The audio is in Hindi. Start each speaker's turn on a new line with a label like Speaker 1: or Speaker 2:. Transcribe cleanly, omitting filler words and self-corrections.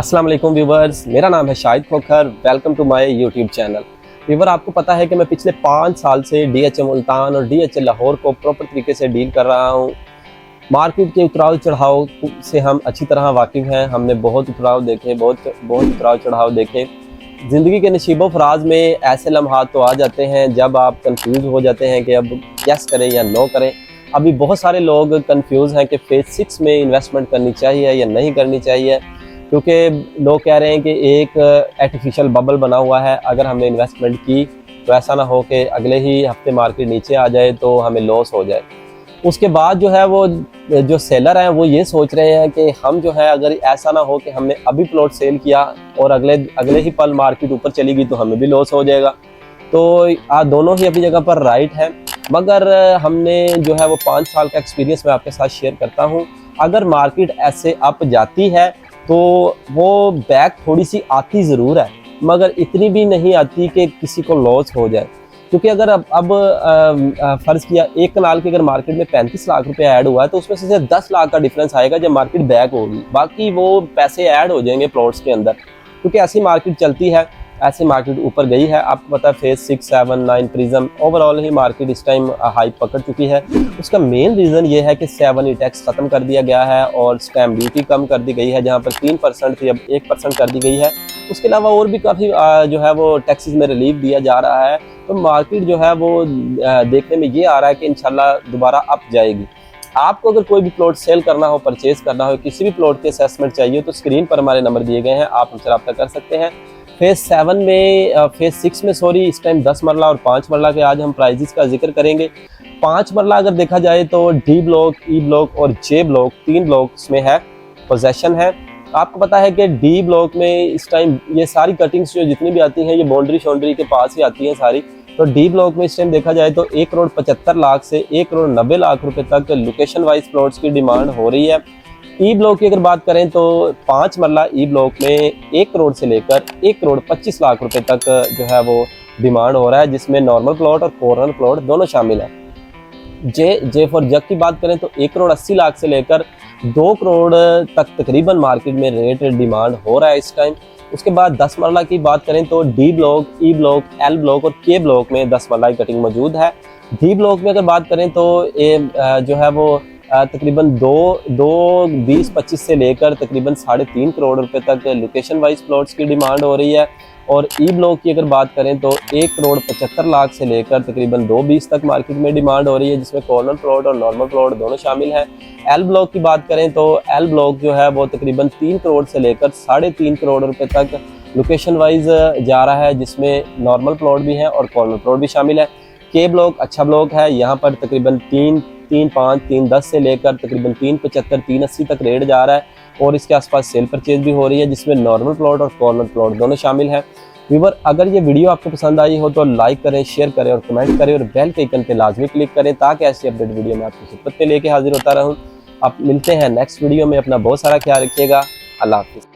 Speaker 1: अस्सलाम वालेकुम व्यूवर्स, मेरा नाम है Shahid Khokhar. Welcome to my YouTube channel. Viewer, आपको पता है कि मैं पिछले 5 साल से DHA मुल्तान और DHA लाहौर को प्रॉपर तरीके से डील कर रहा हूँ। मार्केट के उतराव चढ़ाव से हम अच्छी तरह वाकिफ़ हैं। हमने बहुत उतराव देखे, बहुत उतराव चढ़ाव देखे। ज़िंदगी के नशीबो फराज में ऐसे लम्हात तो आ जाते हैं जब आप कंफ्यूज हो जाते हैं कि अब यस करें या नो करें। अभी बहुत सारे लोग कंफ्यूज हैं कि फेज़ 6 में इन्वेस्टमेंट करनी चाहिए या नहीं करनी चाहिए, क्योंकि लोग कह रहे हैं कि एक आर्टिफिशियल बबल बना हुआ है। अगर हमने इन्वेस्टमेंट की तो ऐसा ना हो कि अगले ही हफ्ते मार्केट नीचे आ जाए तो हमें लॉस हो जाए। उसके बाद जो है वो जो सेलर हैं वो ये सोच रहे हैं कि हम जो है अगर ऐसा ना हो कि हमने अभी प्लॉट सेल किया और अगले ही पल मार्केट ऊपर चली गई तो हमें भी लॉस हो जाएगा। तो दोनों ही अपनी जगह पर राइट है, मगर हमने जो है वो 5 साल का एक्सपीरियंस मैं आपके साथ शेयर करता हूँ। अगर मार्केट ऐसे अप जाती है तो वो बैक थोड़ी सी आती ज़रूर है, मगर इतनी भी नहीं आती कि किसी को लॉस हो जाए। क्योंकि अगर अब फ़र्ज़ किया एक कनाल के अगर मार्केट में 35 लाख रुपए ऐड हुआ है तो उसमें से 10 लाख का डिफरेंस आएगा जब मार्केट बैक होगी। बाकी वो पैसे ऐड हो जाएंगे प्लॉट्स के अंदर, क्योंकि ऐसी मार्केट चलती है। ऐसी मार्केट ऊपर गई है। आपको पता है फेज़ 6, 7, 9 प्रिज्म ओवरऑल ही मार्केट इस टाइम हाइप पकड़ चुकी है। उसका मेन रीज़न ये है कि 7E टैक्स ख़त्म कर दिया गया है और स्टैम्प ड्यूटी कम कर दी गई है, जहाँ पर 3% थी अब 1% कर दी गई है। उसके अलावा और भी काफ़ी जो है वो टैक्सेस में रिलीफ दिया जा रहा है। तो मार्केट जो है वो देखने में ये आ रहा है कि इंशाल्लाह दोबारा अप जाएगी। आपको अगर कोई भी प्लॉट सेल करना हो, परचेज करना हो, किसी भी प्लॉट की असेसमेंट चाहिए तो स्क्रीन पर हमारे नंबर दिए गए हैं, आप हमसे रब्ता कर सकते हैं। फेज़ 6 में इस टाइम 10 मरला और 5 मरला के आज हम प्राइजेस का जिक्र करेंगे। 5 मरला अगर देखा जाए तो डी ब्लॉक, ई ब्लॉक और जे ब्लॉक 3 ब्लॉक्स में है, पोजेशन है। आपको पता है कि डी ब्लॉक में इस टाइम ये सारी कटिंग्स जो जितनी भी आती हैं ये बाउंड्री शाउंड्री के पास ही आती हैं सारी। तो डी ब्लॉक में इस टाइम देखा जाए तो 1,75,00,000 से 1,90,00,000 रुपए तक लोकेशन वाइज प्लॉट्स की डिमांड हो रही है। ई ब्लॉक की अगर बात करें तो 5 मरला ई ब्लॉक में 1 करोड़ से लेकर 1,25,00,000 रुपए तक जो है वो डिमांड हो रहा है, जिसमें नॉर्मल प्लॉट और कॉर्नर प्लॉट दोनों शामिल हैं। जे फॉर जग की बात करें तो 1,80,00,000 से लेकर 2 करोड़ तक तकरीबन मार्केट में रेट डिमांड हो रहा है इस टाइम। उसके बाद 10 मरला की बात करें तो D block, E block, L block और के ब्लॉक में 10 मरला की कटिंग मौजूद है। डी ब्लॉक में अगर बात करें तो ये जो है वो तकरीबन 2,20,25 से लेकर तकरीबन 3.5 करोड़ रुपए तक लोकेशन वाइज प्लॉट्स की डिमांड हो रही है। और ई ब्लॉक की अगर बात करें तो 1,75,00,000 से लेकर तकरीबन 2,20 तक मार्केट में डिमांड हो रही है, जिसमें कॉर्नर प्लॉट और नॉर्मल प्लॉट दोनों शामिल हैं। एल ब्लॉक की बात करें तो एल ब्लॉक जो है वो तकरीबन 3 करोड़ से लेकर 3.5 करोड़ रुपए तक लोकेशन वाइज जा रहा है, जिसमें नॉर्मल प्लॉट भी हैं और कॉर्नर प्लॉट भी शामिल है। के ब्लॉक अच्छा ब्लॉक है, यहाँ पर तकरीबन 3.5, 3.10 से लेकर तकरीबन 3.75, 3.80 तक रेट जा रहा है और इसके आसपास सेल परचेज भी हो रही है, जिसमें नॉर्मल प्लॉट और कॉर्नर प्लॉट दोनों शामिल हैं। व्यूअर, अगर ये वीडियो आपको पसंद आई हो तो लाइक करें, शेयर करें और कमेंट करें और बेल के आइकन पे लाजमी क्लिक करें ताकि ऐसी अपडेट वीडियो में आपकी खिदमत पे लेके हाजिर होता रहूं। आप मिलते हैं नेक्स्ट वीडियो में। अपना बहुत सारा ख्याल रखिएगा। अल्लाह हाफिज़।